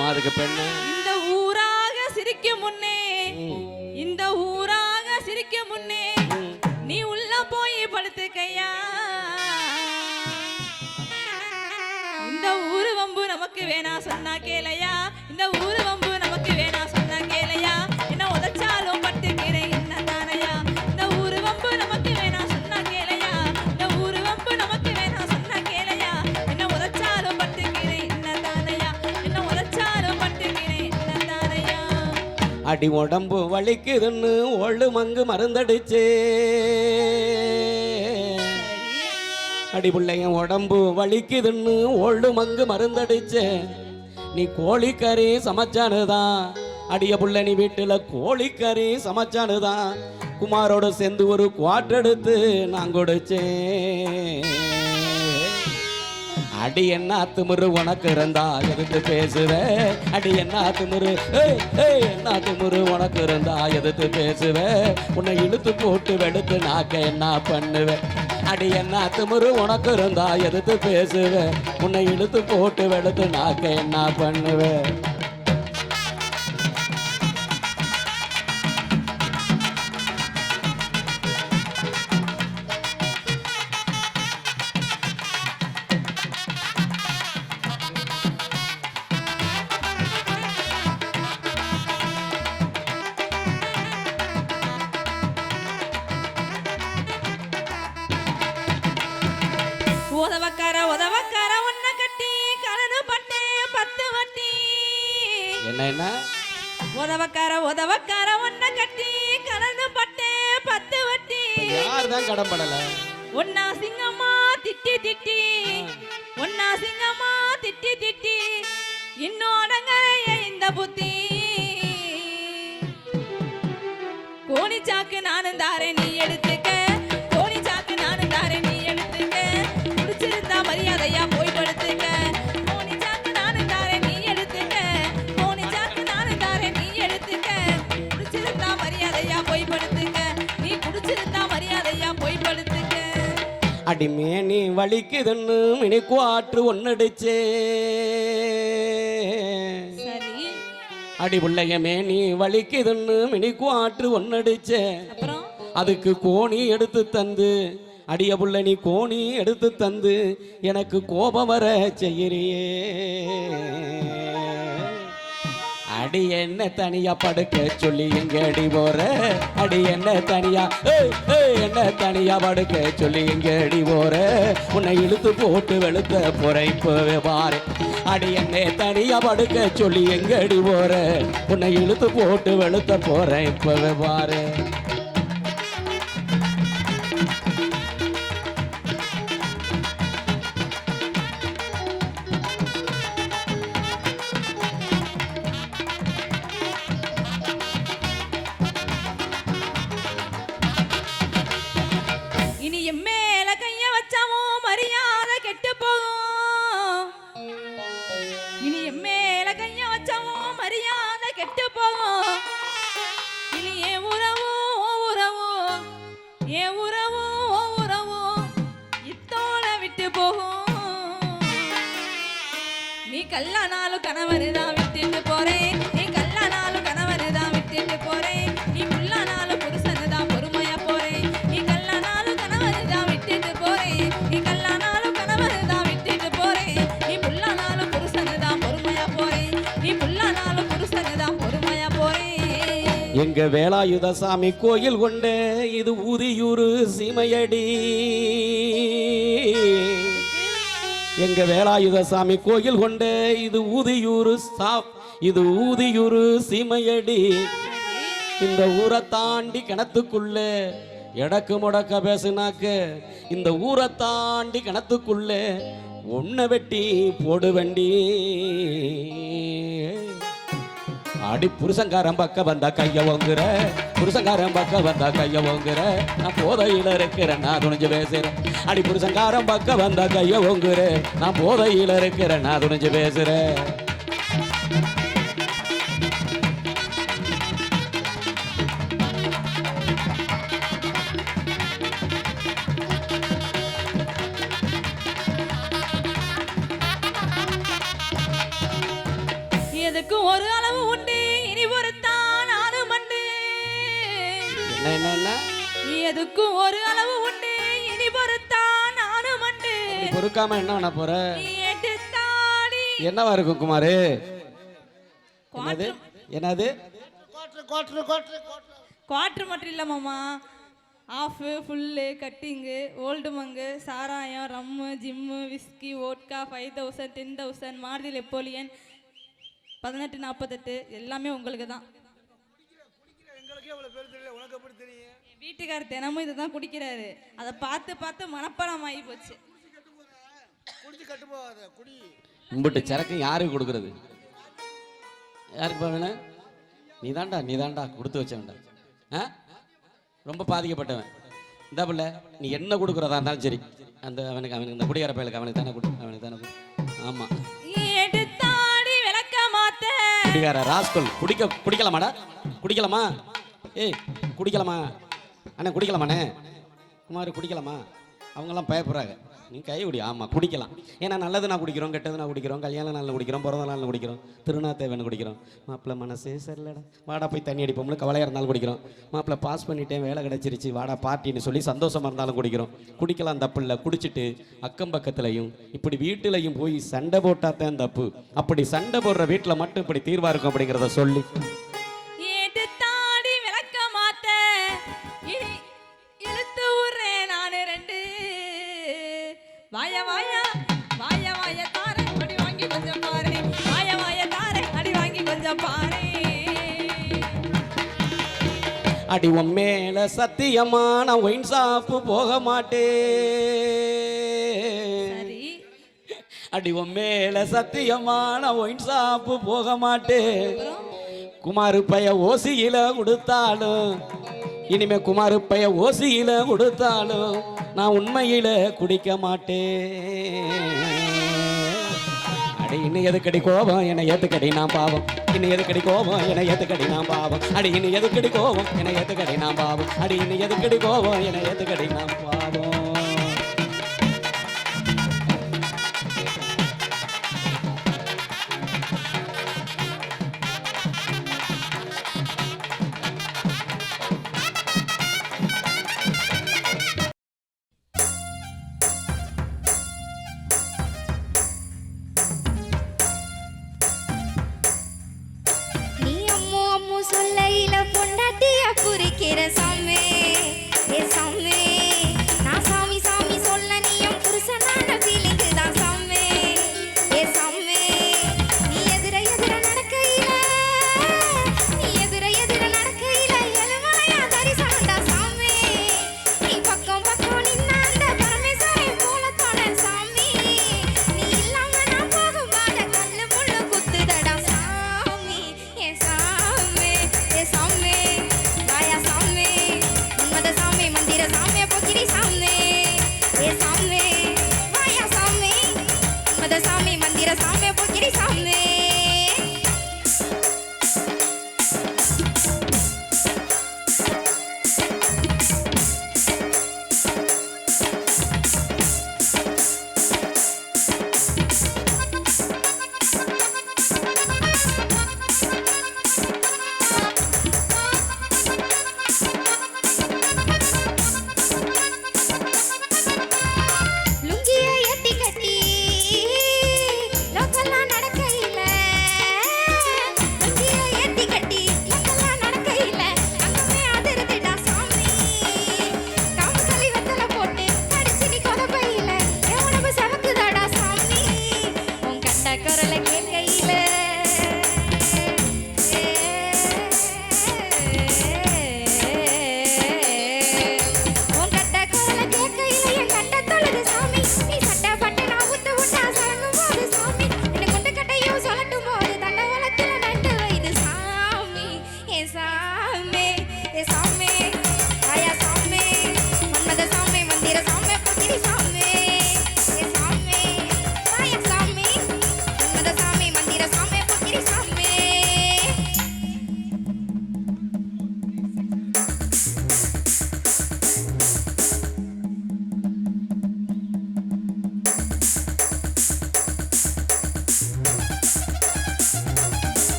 என்னம்மா அதுக்கு பெண்ணு? இந்த ஊராக சிரிக்கும் முன்னே, இந்த ஊராக சிரிக்கும் முன்னே நீ உள்ள போய் படுத்துக்கையா. இந்த ஊரு வம்பு நமக்கு வேணா சொன்னா கேளையா. இந்த ஊரு வம்பு நமக்கு வேணா சொன்னா கேளையா. என்ன உதச்சாலும் பட்டுக்கிறேன் என்ன தானையா. இந்த ஊரு வம்பு நமக்கு வேணா சொன்னா கேளையா. இந்த ஊரு வம்பு நமக்கு வேணா சொன்னா கேளையா. என்ன உதச்சாலும் பட்டுக்கிறேன் என்ன தானையா. என்ன உதச்சாலும் பட்டுக்கிறேன் என்ன தானையா. அடி உடம்பு வலிக்குதுன்னு ஒழு மங்கு மருந்தடிச்சே. அடி பிள்ளைங்க உடம்பு வலிக்குதுன்னு ஒழு மங்கு மருந்தடிச்சே. நீ கோழிக்கறி சமைச்சானுதான். அடிய புள்ள நீ வீட்டுல கோழிக்கறி சமைச்சானுதான். குமாரோட சேர்ந்து ஒரு குவாட்டர் எடுத்து நான் கொடுச்சேன். அடி என்ன திமிரு உனக்கு இருந்தா எதிர்த்து பேசுவ. அடி என்ன திமிரு, என்ன திமிரு உனக்கு இருந்தா எதிர்த்து பேசுவ. உன்னை இழுத்து போட்டு வெடுத்து நாக்க என்ன பண்ணுவேன். அடி என்ன திமிரு உனக்கு இருந்தா எதிர்த்து பேசுவ. உன்னை இழுத்து போட்டு வெடுத்து நாக்க என்ன பண்ணுவேன். உதவக்கார உன்னை கட்டி கலனு பட்டே 10 வட்டி. என்ன என்ன உதவக்கார உன்னை கட்டி கலனு பட்டே 10 வட்டி. யார்தான் கடம்படல. ஒன்னா சிங்கம்மா திட்டி திட்டி, ஒன்னா சிங்கம்மா திட்டி திட்டி இன்னும் அடங்கலையே இந்த புத்தி. கோணி சாக்கு நானும் தாரே நீ எடுத்துக்க. கோணி சாக்கு நானும் தாரே நீ எடுத்துக்க. குடிச்சிருந்தா மரியாதையா போய் படுத்துக்க. கோணி சாக்கு நானும் தாரே நீ எடுத்துக்க. கோணி சாக்கு நானும் தாரே நீ எடுத்துக்க. குடிச்சிருந்தா மரியாதையா போய் படுத்துக்க. நீ குடிச்சிருந்தா மரியாதையா போய் படுத்துக்க. அடி மேனி வலிக்குதுன்னு மினி குவாட்ரு ஒன்னடிச்சே. சரி அடி பிள்ளைய மேனி வலிக்குதுன்னு மினி குவாட்ரு ஒன்னடிச்சே. அப்புறம் அதுக்கு கோணி எடுத்து தந்து. அடிய புள்ள நீ கோணி எடுத்து தந்து எனக்கு கோபம் வர செய்யறியே. அடி என்ன தனியா படுக்க சொல்லி எங்க அடி போற. அடி என்ன தனியா என்ன தனியா படுக்க சொல்லி எங்க அடி போற. உன்னை இழுத்து போட்டு வெளுத்த போற இப்பவே பாரு. அடி என்ன தனியா படுக்க சொல்லி எங்க அடி போற. உன்னை இழுத்து போட்டு வெளுத்த போற இப்பவே பாரு. இனி என் மேல கைய வச்சாவோ மரியாதை கெட்டு போகும். இனி என் மேல கைய வச்சாவோ மரியாதை கெட்டு போகும். இனி என் உறவு என் உறவு இத்தோட விட்டு போகும். நீ கல்லானாலும் கணவர் தான் விட்டுட்டு போறேன். நீ கல்லானாலும் கணவர் தான் விட்டுட்டு போறேன். நீ புல்லானாலும் புருஷனு தான் பொறுமையா போறேன். நீ கல்லானாலும் கணவர் தான் விட்டுட்டு போறேன். நீ கல்லானாலும் கணவர் தான் விட்டுட்டு போறேன். நீ புல்லானாலும் புருஷனு தான் பொறுமையா போறேன். நீ புல்லானாலும் புருஷனு தான் பொறுமையா போறேன். எங்க வேலாயுத சாமி கோயில் கொண்டு இது ஊதியூரு சீமையடி. எங்க வேலாயுத சாமி கோயில் கொண்டு இது ஊதியூரு சீமையடி. இந்த ஊரை தாண்டி கிணத்துக்குள்ள எடக்கு முடக்க பேசுனாக்க. இந்த ஊரை தாண்டி கிணத்துக்குள்ள உன்னை வெட்டி போடு வண்டி. அடி புருஷங்காரன் பக்க வந்தா கைய ஓங்குற. புருஷங்காரன் பக்க வந்தா கைய ஓங்குற. நான் போதையில இருக்கிறேன் நான் துணிஞ்சு பேசுறேன். அடி புருஷங்காரன் பக்க வந்தா கைய ஓங்குற. நான் போதையில இருக்கிறேன் நான் துணிஞ்சு பேசுறேன். எது எதுக்கும் ஒரு அளவு உண்டு இனி பொறுத்தான் நானும் மண்டு என்ன என்ன என்ன நீ எதுக்கும் ஒரு அளவு உண்டு இனி பொறுத்தான் நானும் மண்டு நீ பொறுக்காம என்ன பண்ண போற நீ எடுத்தாடி என்னவா இருக்கும் குமாரு என்னது குவாட்டர் என்னது குவாட்டர் மட்டும் இல்லை மாமா ஆஃபு ஃபுல்லு கட்டிங்கு ஓல்டு மங்கு சாராயம் rum gin whisky vodka 5000 10,000 Maruti Napoleon 1848 எல்லாமே உங்களுக்கு தான் என் வீட்டுக்காரர் தினமும் இதை தான் குடிக்கிறாரு அதை பார்த்து பார்த்து மனப்பாடம் ஆகி போச்சு கும்பிட்டு சரக்கு யாருக்கு கொடுக்கறது யாருக்கு வேணும் நீ தாண்டா கொடுத்து வச்சவன்டா ஆ ரொம்ப பாதிக்கப்பட்டவன் இந்த பிள்ளை நீ என்ன கொடுக்குறதா இருந்தாலும் சரி அவனுக்கு இந்த குடிகார பயலுக்கு அவனுக்கு தானே கொடு ஆமாம் எடுத்தாடி விளக்க மாத்த குடிகார ராஸ்கல் குடிக்கலாமாடா குடிக்கலாமா ஏய் குடிக்கலாமா அண்ணே குடிக்கலாமாண்ணே குமார் குடிக்கலாமா அவங்கெல்லாம் பயப்படுறாங்க நீ கை குடி ஆமாம் குடிக்கலாம் ஏன்னா நல்லது நான் குடிக்கிறோம் கெட்டது நான் குடிக்கிறோம் கல்யாணம் நாளில் குடிக்கிறோம் பிறந்த நாளில் குடிக்கிறோம் திருநா தேவைன்னு குடிக்கிறோம் மாப்பிள்ளை மனசே சரியில்லடா வாடா போய் தண்ணி அடிப்போம்னு கவலையாக இருந்தாலும் குடிக்கிறோம் மாப்பிள்ளை பாஸ் பண்ணிட்டேன் வேலை கிடச்சிருச்சு வாடா பார்ட்டின்னு சொல்லி சந்தோஷமாக இருந்தாலும் குடிக்கிறோம் குடிக்கலாம் தப்பு இல்லை குடிச்சிட்டு அக்கம் பக்கத்துலையும் இப்படி வீட்டிலையும் போய் சண்டை போட்டாதான் தப்பு அப்படி சண்டை போடுற வீட்டில் மட்டும் இப்படி தீர்வாக இருக்கும் அப்படிங்கிறத சொல்லி எடுத்தாடி விளக்க மாத்த இழுத்து விடுறேன் நானு ரெண்டு வாய வாய வாய வாய தாரே அடி வாங்கி கொஞ்சம் பாரு வாய வாய தாரே அடி வாங்கி கொஞ்சம் பாரு அடி உன் மேல சத்தியமா நான் ஒயின் ஷாப்பு போக மாட்டேன் சரி அடி உன் மேல சத்தியமா நான் ஒயின் ஷாப்பு போக மாட்டேன் குமாரு பைய ஓசியில கொடுத்தாலும் இனிமே குமாரு பைய ஓசியில கொடுத்தாலும் நான் உண்மையில குடிக்க மாட்டேன் அடி இன்னும் எதுக்கடி கோபம் என்னை ஏத்துக்கடி நான் பாவம் இன்னும் எதுக்கடி கோபம் என்னை ஏத்துக்கடி நான் பாவம் அடி இன்னும் எதுக்கடி கோபம் என்னை ஏத்துக்கடி நான் பாவம் அடி இன்னும் எதுக்கடி கோபம் என்னை ஏத்துக்கடி நான் பாவம் சொல்லையில பொண்டாட்டிய குறிக்கிற சாமி ஏ சாமி நான் சாமி சாமி சொல்ல நீயும் புருஷனான ஃபீலிங்கு தான் சாமி ஏ சாமி நீ எதிர நடக்கையில எழுமலையா தரிசனண்டா சாமி நீ பக்கம் நின்ன அந்த பரமேஸ்வரன் போல தோண சாமி நீ இல்லாம நான் போகும் பாத கல்லு முள்ளு குத்துதடா சாமி ஏ சாமி சாமி வாயா சாமி உன்மத சாமி மந்திர சாமி போக்கிரி சாமி ஏ சாமி வாயா சாமி உன்மத சாமி மந்திர சாமி போக்கிரி சாமி